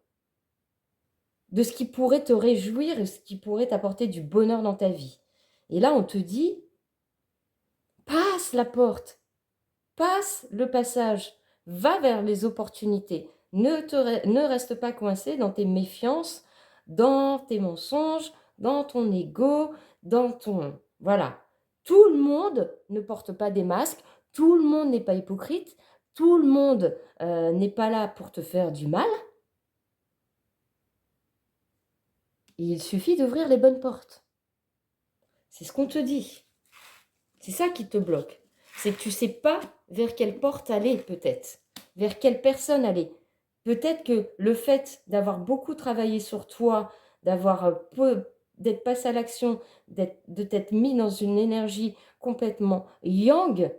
de ce qui pourrait te réjouir et ce qui pourrait t'apporter du bonheur dans ta vie. Et là, on te dit, passe la porte, passe le passage, va vers les opportunités. Ne reste pas coincé dans tes méfiances, dans tes mensonges, dans ton ego, dans ton... Voilà. Tout le monde ne porte pas des masques, tout le monde n'est pas hypocrite, tout le monde n'est pas là pour te faire du mal. Il suffit d'ouvrir les bonnes portes. C'est ce qu'on te dit. C'est ça qui te bloque. C'est que tu ne sais pas vers quelle porte aller peut-être, vers quelle personne aller. Peut-être que le fait d'avoir beaucoup travaillé sur toi, d'être passé à l'action, de t'être mis dans une énergie complètement yang,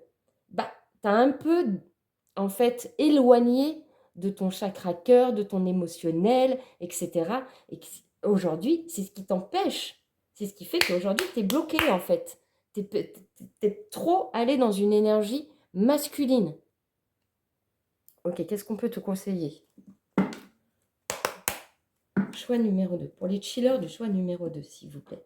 t'as un peu en fait éloigné de ton chakra cœur, de ton émotionnel, etc. Et aujourd'hui, c'est ce qui t'empêche. C'est ce qui fait qu'aujourd'hui, tu es bloqué en fait. Tu es trop allé dans une énergie masculine. Ok, qu'est-ce qu'on peut te conseiller? Choix numéro 2. Pour les chillers du choix numéro 2, s'il vous plaît.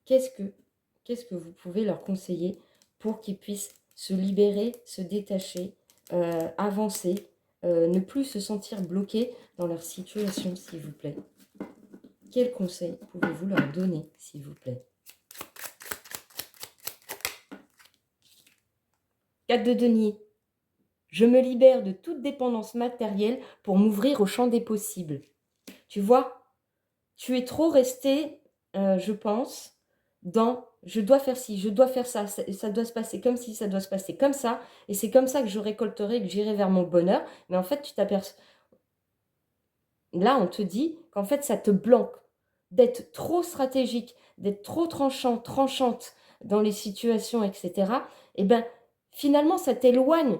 Qu'est-ce que vous pouvez leur conseiller pour qu'ils puissent se libérer, se détacher, avancer, ne plus se sentir bloqués dans leur situation, s'il vous plaît? Quels conseils pouvez-vous leur donner, s'il vous plaît? 4 de denier. Je me libère de toute dépendance matérielle pour m'ouvrir au champ des possibles. Tu vois, tu es trop resté, je pense, dans je dois faire ci, je dois faire ça, ça doit se passer comme ci, ça doit se passer comme ça, et c'est comme ça que je récolterai, que j'irai vers mon bonheur. Mais en fait, tu t'aperçois. Là, on te dit qu'en fait, ça te bloque d'être trop stratégique, d'être trop tranchant, tranchante dans les situations, etc. Et bien, finalement, ça t'éloigne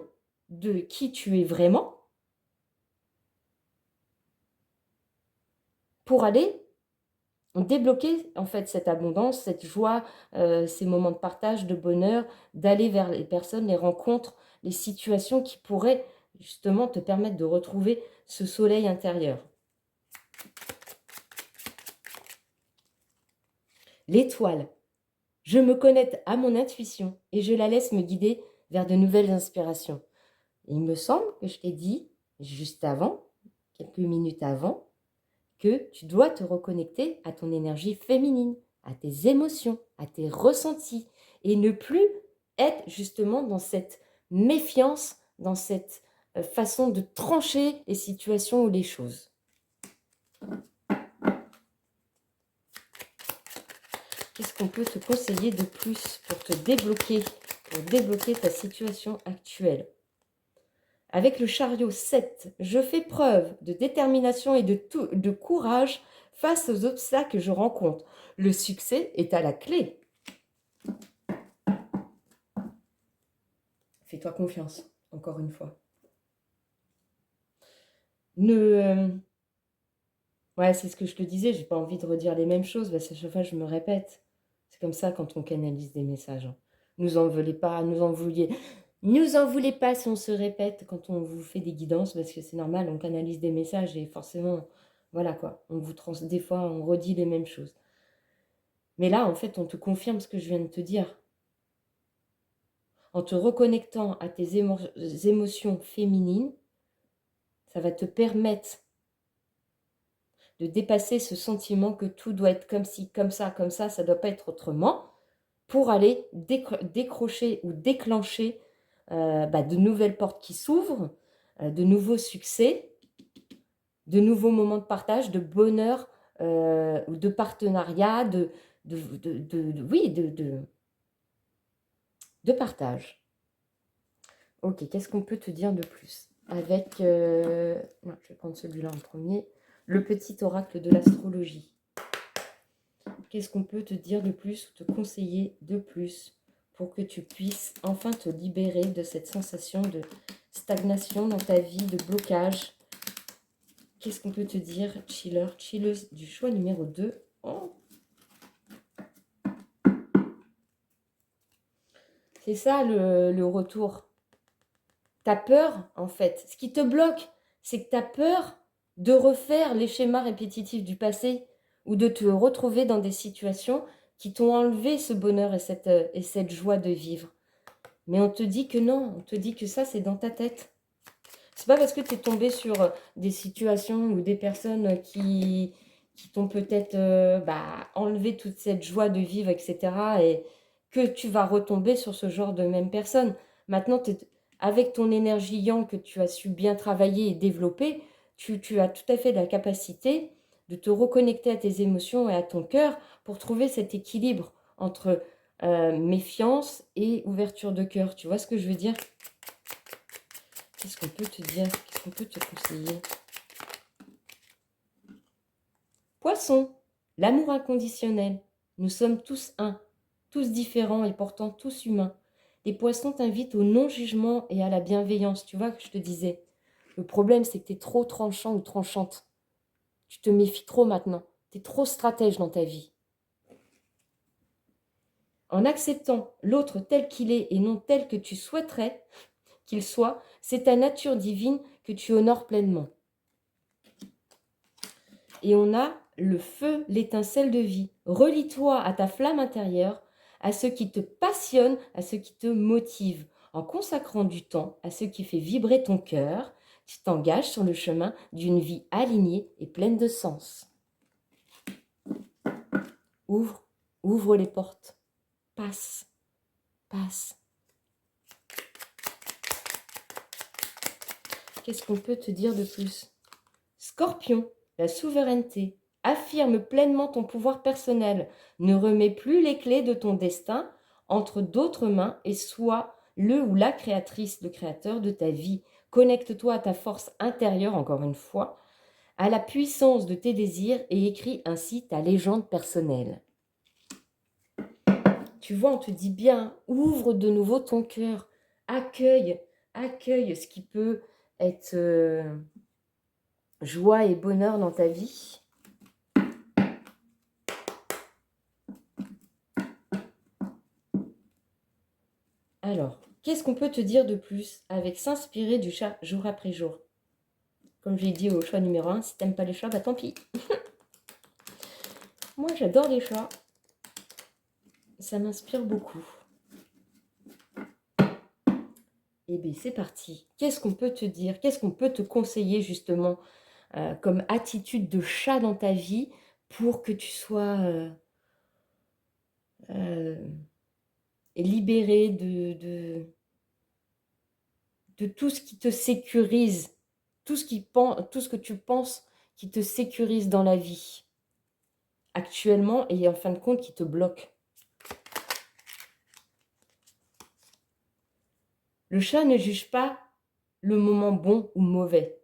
de qui tu es vraiment pour aller débloquer en fait cette abondance, cette joie, ces moments de partage, de bonheur, d'aller vers les personnes, les rencontres, les situations qui pourraient justement te permettre de retrouver ce soleil intérieur. L'étoile. Je me connecte à mon intuition et je la laisse me guider vers de nouvelles inspirations. Il me semble que je t'ai dit juste avant, quelques minutes avant, que tu dois te reconnecter à ton énergie féminine, à tes émotions, à tes ressentis, et ne plus être justement dans cette méfiance, dans cette façon de trancher les situations ou les choses. Qu'est-ce qu'on peut te conseiller de plus pour débloquer ta situation actuelle? Avec le chariot 7, je fais preuve de détermination et de courage face aux obstacles que je rencontre. Le succès est à la clé. Fais-toi confiance, encore une fois. Ouais, c'est ce que je te disais, j'ai pas envie de redire les mêmes choses, parce qu'à chaque fois, je me répète. C'est comme ça quand on canalise des messages. Nous en voulez pas, nous en voulez pas si on se répète quand on vous fait des guidances, parce que c'est normal, on canalise des messages et forcément, voilà quoi, des fois on redit les mêmes choses. Mais là, en fait, on te confirme ce que je viens de te dire. En te reconnectant à tes émotions féminines, ça va te permettre de dépasser ce sentiment que tout doit être comme ci, comme ça, ça ne doit pas être autrement, pour aller décrocher ou déclencher de nouvelles portes qui s'ouvrent, de nouveaux succès, de nouveaux moments de partage, de bonheur, ou de partenariat, oui, de partage. Ok, qu'est-ce qu'on peut te dire de plus? Avec, je vais prendre celui-là en premier, le petit oracle de l'astrologie. Qu'est-ce qu'on peut te dire de plus ou te conseiller de plus pour que tu puisses enfin te libérer de cette sensation de stagnation dans ta vie, de blocage? Qu'est-ce qu'on peut te dire, chiller, chilleuse du choix numéro 2? Oh. C'est ça le retour. Tu as peur, en fait. Ce qui te bloque, c'est que tu as peur de refaire les schémas répétitifs du passé ou de te retrouver dans des situations qui t'ont enlevé ce bonheur et cette joie de vivre. Mais on te dit que non, on te dit que ça, c'est dans ta tête. C'est pas parce que tu es tombé sur des situations ou des personnes qui t'ont peut-être enlevé toute cette joie de vivre, etc. et que tu vas retomber sur ce genre de même personne. Maintenant, avec ton énergie yang que tu as su bien travailler et développer, tu as tout à fait la capacité de te reconnecter à tes émotions et à ton cœur pour trouver cet équilibre entre méfiance et ouverture de cœur. Tu vois ce que je veux dire? Qu'est-ce qu'on peut te dire? Qu'est-ce qu'on peut te conseiller? Poisson, l'amour inconditionnel. Nous sommes tous un, tous différents et pourtant tous humains. Les poissons t'invitent au non-jugement et à la bienveillance. Tu vois que je te disais. Le problème, c'est que tu es trop tranchant ou tranchante. Tu te méfies trop maintenant. Tu es trop stratège dans ta vie. En acceptant l'autre tel qu'il est et non tel que tu souhaiterais qu'il soit, c'est ta nature divine que tu honores pleinement. Et on a le feu, l'étincelle de vie. Relie-toi à ta flamme intérieure, à ce qui te passionne, à ce qui te motive. En consacrant du temps à ce qui fait vibrer ton cœur, tu t'engages sur le chemin d'une vie alignée et pleine de sens. Ouvre les portes. Passe. Qu'est-ce qu'on peut te dire de plus? Scorpion, la souveraineté. Affirme pleinement ton pouvoir personnel. Ne remets plus les clés de ton destin entre d'autres mains et sois le ou la créatrice, le créateur de ta vie. Connecte-toi à ta force intérieure, encore une fois, à la puissance de tes désirs et écris ainsi ta légende personnelle. Tu vois, on te dit bien, ouvre de nouveau ton cœur. Accueille ce qui peut être joie et bonheur dans ta vie. Alors, qu'est-ce qu'on peut te dire de plus avec s'inspirer du chat jour après jour? Comme j'ai dit au choix numéro 1, si t'aimes pas les chats, bah tant pis. Moi, j'adore les chats. Ça m'inspire beaucoup. Eh bien, c'est parti. Qu'est-ce qu'on peut te dire? Qu'est-ce qu'on peut te conseiller justement comme attitude de chat dans ta vie pour que tu sois libéré de tout ce qui te sécurise, tout ce que tu penses qui te sécurise dans la vie actuellement et en fin de compte qui te bloque. Le chat ne juge pas le moment bon ou mauvais.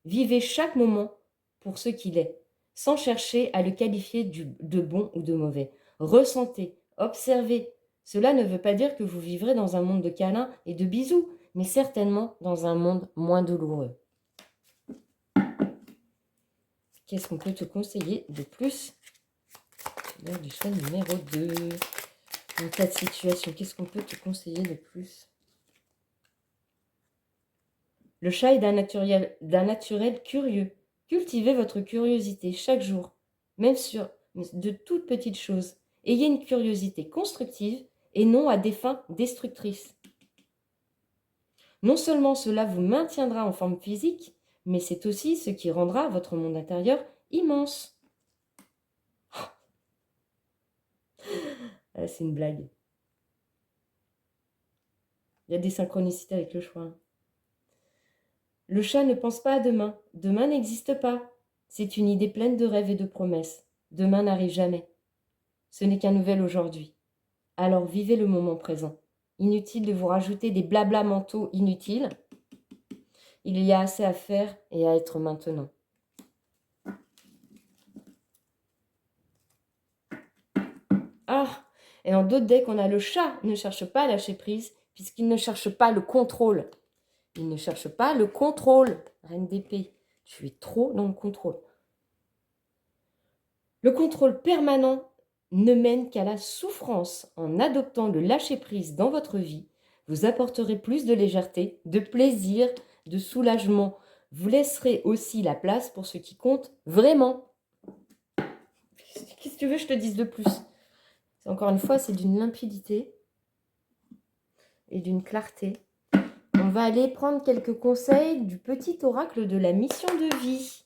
Vivez chaque moment pour ce qu'il est, sans chercher à le qualifier de bon ou de mauvais. Ressentez, observez. Cela ne veut pas dire que vous vivrez dans un monde de câlins et de bisous, mais certainement dans un monde moins douloureux. Qu'est-ce qu'on peut te conseiller de plus? L'heure du choix numéro 2. En cas de situation, qu'est-ce qu'on peut te conseiller de plus? Le chat est d'un naturel curieux. Cultivez votre curiosité chaque jour, même sur de toutes petites choses. Ayez une curiosité constructive et non à des fins destructrices. Non seulement cela vous maintiendra en forme physique, mais c'est aussi ce qui rendra votre monde intérieur immense. C'est une blague. Il y a des synchronicités avec le choix. Le chat ne pense pas à demain. Demain n'existe pas. C'est une idée pleine de rêves et de promesses. Demain n'arrive jamais. Ce n'est qu'un nouvel aujourd'hui. Alors vivez le moment présent. Inutile de vous rajouter des blabla mentaux inutiles. Il y a assez à faire et à être maintenant. Ah, et en d'autres decks, on a le chat ne cherche pas à lâcher prise puisqu'il ne cherche pas le contrôle. Il ne cherche pas le contrôle. Reine d'épée, tu es trop dans le contrôle. Le contrôle permanent ne mène qu'à la souffrance. En adoptant le lâcher-prise dans votre vie, vous apporterez plus de légèreté, de plaisir, de soulagement. Vous laisserez aussi la place pour ce qui compte vraiment. Qu'est-ce que tu veux que je te dise de plus? Encore une fois, c'est d'une limpidité et d'une clarté. On va aller prendre quelques conseils du petit oracle de la mission de vie.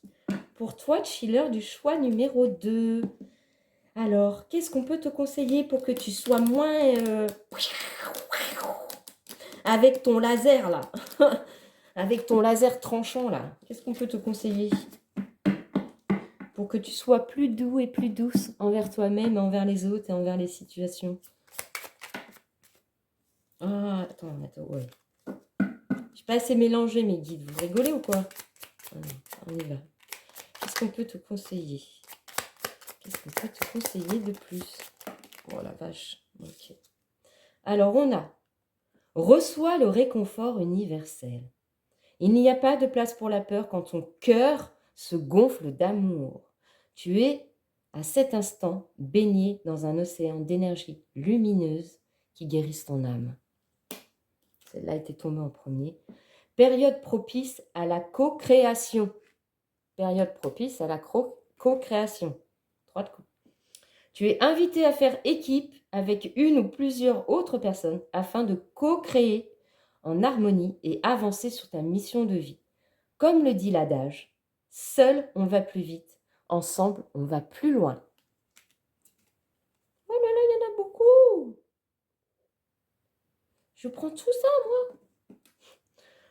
Pour toi, chiller du choix numéro 2. Alors, qu'est-ce qu'on peut te conseiller pour que tu sois moins avec ton laser là, avec ton laser tranchant là? Qu'est-ce qu'on peut te conseiller pour que tu sois plus doux et plus douce envers toi-même, envers les autres et envers les situations? Ah, attends, ouais. Je suis pas assez mélangée mes guides. Vous rigolez ou quoi? On y va. Qu'est-ce qu'on peut te conseiller? Qu'est-ce qu'on peut te conseiller de plus? Oh la vache. Ok. Alors, on a reçois le réconfort universel. Il n'y a pas de place pour la peur quand ton cœur se gonfle d'amour. Tu es, à cet instant, baigné dans un océan d'énergie lumineuse qui guérisse ton âme. Celle-là était tombée en premier. Période propice à la co-création. Période propice à la co-création. 3 de coupe. Tu es invité à faire équipe avec une ou plusieurs autres personnes afin de co-créer en harmonie et avancer sur ta mission de vie. Comme le dit l'adage, seul on va plus vite, ensemble on va plus loin. Oh là là, il y en a beaucoup. Je prends tout ça, moi.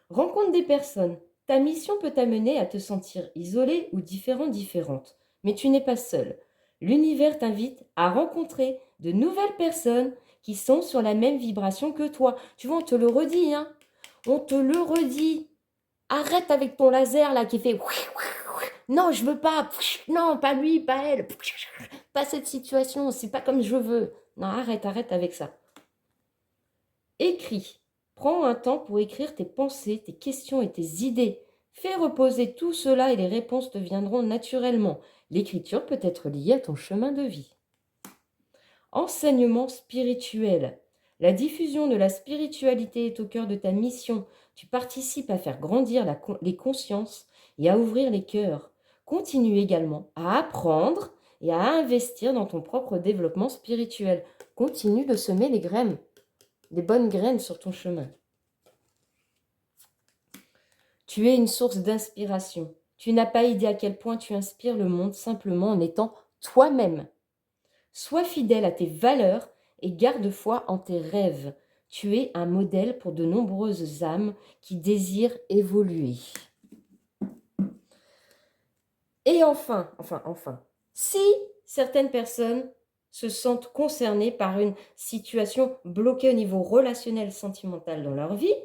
Rencontre des personnes. Ta mission peut t'amener à te sentir isolé ou différente, mais tu n'es pas seul. L'univers t'invite à rencontrer de nouvelles personnes qui sont sur la même vibration que toi. Tu vois, on te le redit, hein. On te le redit. Arrête avec ton laser là qui fait... Non, je veux pas. Non, pas lui, pas elle. Pas cette situation, c'est pas comme je veux. Non, arrête avec ça. Écris. Prends un temps pour écrire tes pensées, tes questions et tes idées. Fais reposer tout cela et les réponses te viendront naturellement. L'écriture peut être liée à ton chemin de vie. Enseignement spirituel. La diffusion de la spiritualité est au cœur de ta mission. Tu participes à faire grandir les consciences et à ouvrir les cœurs. Continue également à apprendre et à investir dans ton propre développement spirituel. Continue de semer les graines, des bonnes graines sur ton chemin. Tu es une source d'inspiration. Tu n'as pas idée à quel point tu inspires le monde simplement en étant toi-même. Sois fidèle à tes valeurs et garde foi en tes rêves. Tu es un modèle pour de nombreuses âmes qui désirent évoluer. Et enfin, si certaines personnes se sentent concernées par une situation bloquée au niveau relationnel, sentimental dans leur vie,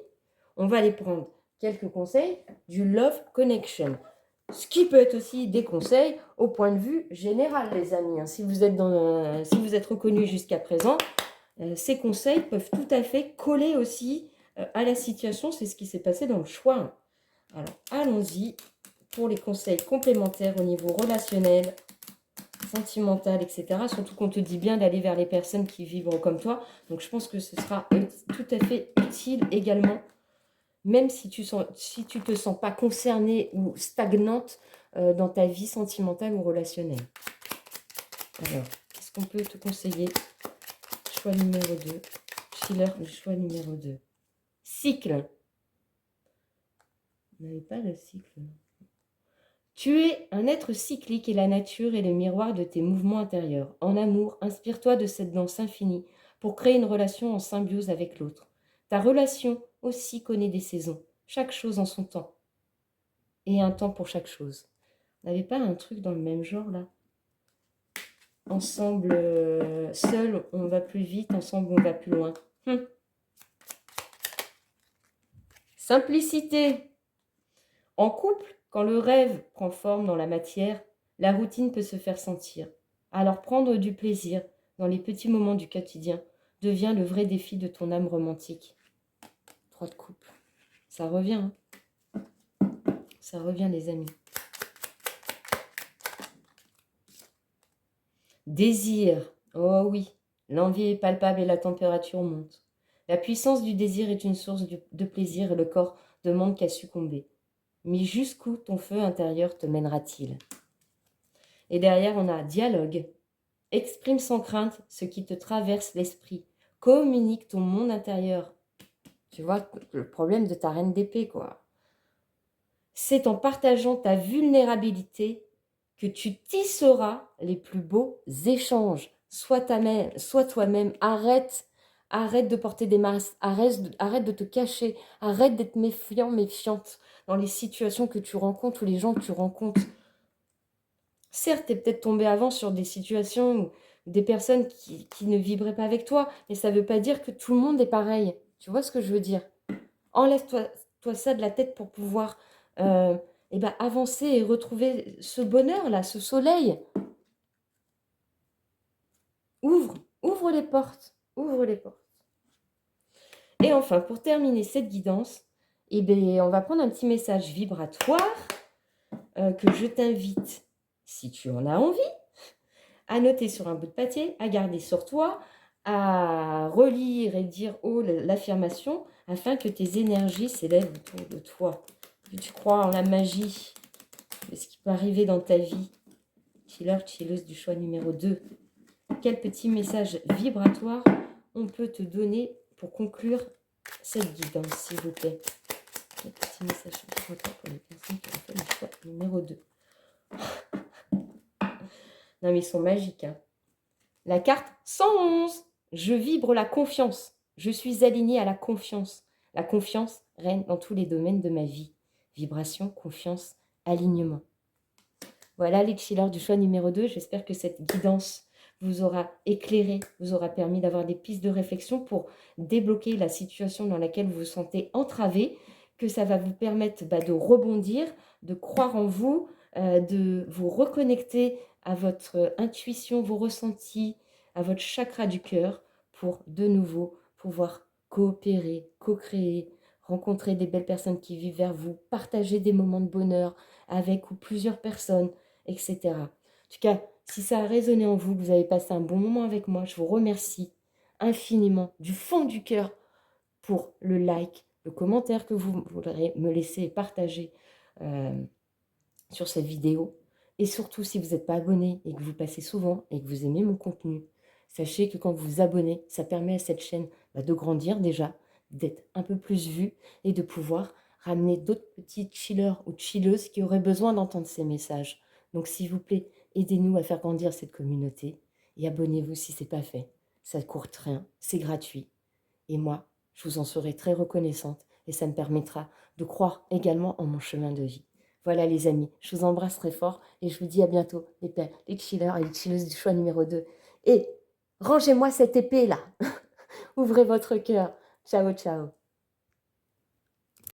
on va aller prendre quelques conseils du Love Connection. Ce qui peut être aussi des conseils au point de vue général, les amis. Si vous êtes reconnus jusqu'à présent, ces conseils peuvent tout à fait coller aussi à la situation. C'est ce qui s'est passé dans le choix. Alors, allons-y pour les conseils complémentaires au niveau relationnel, sentimental, etc. Surtout qu'on te dit bien d'aller vers les personnes qui vibrent comme toi. Donc, je pense que ce sera tout à fait utile également, même si tu ne te sens pas concernée ou stagnante dans ta vie sentimentale ou relationnelle. Alors, qu'est-ce qu'on peut te conseiller? Choix numéro 2. Chiller, le choix numéro 2. Cycle. Vous n'avez pas le cycle. Tu es un être cyclique et la nature est le miroir de tes mouvements intérieurs. En amour, inspire-toi de cette danse infinie pour créer une relation en symbiose avec l'autre. Ta relation aussi connaît des saisons. Chaque chose en son temps. Et un temps pour chaque chose. On n'avait pas un truc dans le même genre, là? Ensemble, seul, on va plus vite. Ensemble, on va plus loin. Simplicité. En couple, quand le rêve prend forme dans la matière, la routine peut se faire sentir. Alors prendre du plaisir dans les petits moments du quotidien devient le vrai défi de ton âme romantique. 3 de couple. Ça revient, hein. Ça revient, les amis. Désir. Oh oui, l'envie est palpable et la température monte. La puissance du désir est une source de plaisir et le corps demande qu'à succomber. Mais jusqu'où ton feu intérieur te mènera-t-il? Et derrière, on a dialogue. Exprime sans crainte ce qui te traverse l'esprit. Communique ton monde intérieur. Tu vois, le problème de ta reine d'épée, quoi. C'est en partageant ta vulnérabilité que tu tisseras les plus beaux échanges. Sois toi-même. Arrête de porter des masques. Arrête de te cacher. Arrête d'être méfiant, méfiante dans les situations que tu rencontres ou les gens que tu rencontres. Certes, tu es peut-être tombé avant sur des situations où des personnes qui ne vibraient pas avec toi, mais ça ne veut pas dire que tout le monde est pareil. Tu vois ce que je veux dire? Enlève-toi ça de la tête pour pouvoir avancer et retrouver ce bonheur-là, ce soleil. Ouvre les portes. Ouvre les portes. Et enfin, pour terminer cette guidance, on va prendre un petit message vibratoire que je t'invite, si tu en as envie, à noter sur un bout de papier, à garder sur toi, à relire et dire haut l'affirmation afin que tes énergies s'élèvent autour de toi. Que tu crois en la magie de ce qui peut arriver dans ta vie. Chiller, chilleuse du choix numéro 2. Quel petit message vibratoire on peut te donner pour conclure cette guidance, s'il vous plaît? Quel petit message vibratoire pour les personnes qui ont fait le choix numéro 2. Non, mais ils sont magiques, hein. La carte 111. Je vibre la confiance. Je suis alignée à la confiance. La confiance règne dans tous les domaines de ma vie. Vibration, confiance, alignement. Voilà les chillers du choix numéro 2. J'espère que cette guidance vous aura éclairé, vous aura permis d'avoir des pistes de réflexion pour débloquer la situation dans laquelle vous vous sentez entravé, que ça va vous permettre de rebondir, de croire en vous, de vous reconnecter à votre intuition, vos ressentis, à votre chakra du cœur pour de nouveau pouvoir coopérer, co-créer, rencontrer des belles personnes qui vivent vers vous, partager des moments de bonheur avec ou plusieurs personnes, etc. En tout cas, si ça a résonné en vous, que vous avez passé un bon moment avec moi, je vous remercie infiniment du fond du cœur pour le like, le commentaire que vous voudrez me laisser et partager sur cette vidéo. Et surtout, si vous n'êtes pas abonné et que vous passez souvent et que vous aimez mon contenu, sachez que quand vous vous abonnez, ça permet à cette chaîne de grandir déjà, d'être un peu plus vue et de pouvoir ramener d'autres petits chillers ou chilleuses qui auraient besoin d'entendre ces messages. Donc s'il vous plaît, aidez-nous à faire grandir cette communauté et abonnez-vous si ce n'est pas fait. Ça ne coûte rien, c'est gratuit. Et moi, je vous en serai très reconnaissante et ça me permettra de croire également en mon chemin de vie. Voilà les amis, je vous embrasse très fort et je vous dis à bientôt les pères, les chillers et les chilleuses du choix numéro 2. Et rangez-moi cette épée là. Ouvrez votre cœur. Ciao, ciao.